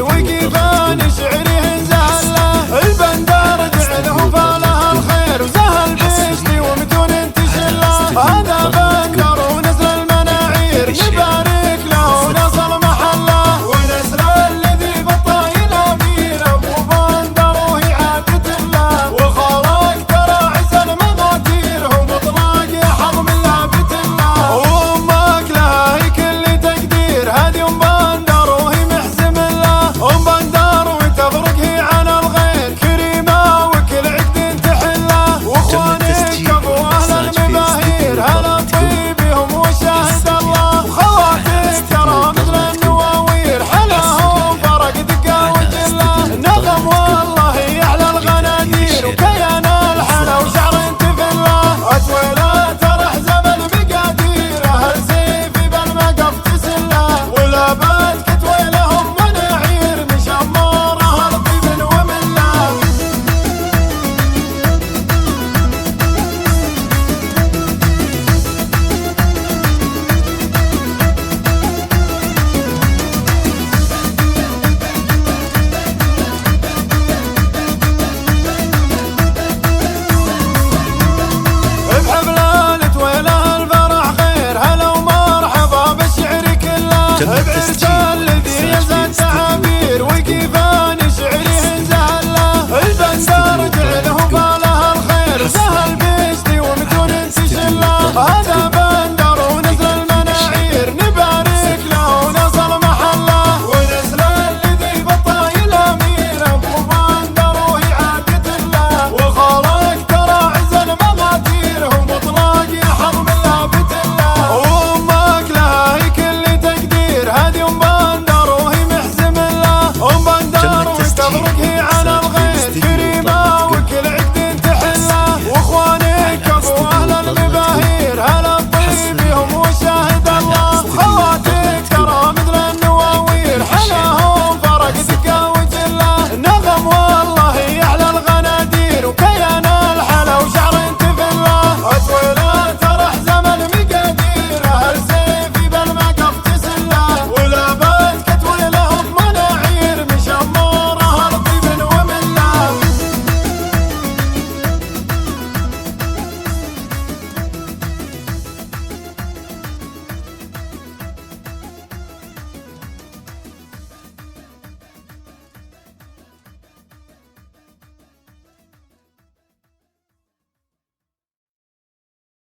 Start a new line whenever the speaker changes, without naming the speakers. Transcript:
وقيفان شعري زهله البندر جعله فالها الخير وزهل بيشتي ومتون تشله هذا بندر ونزل المناعير نبارك له ونصل محله ونسل الذي بالطايل امير ابو بندر وهي عادة الله وخالق ترى عز المغاتير هو مطلق حظ من لابت الله وامك لها هي كل تقدير هذه ام بندر وهي محزم ام بندر وتفرق هي عن الغير كريمه وكل عقد تحله واخوانك ابو اهل المباهير هلا الطيب هم وشاهد الله وخواتك ترى مثل النواوير حلاهم فرق دقه وجله نغم والله يحلى الغنادير وكيان الحلا وشعر تفله اتويله ترى حزب المقادير اهل سيفي بالمقف تسله ولا بات كتويلهم مناعير مشمره الطيب ومله بحفلة ويله الفرح خير هلا ومرحبا بالشعر كله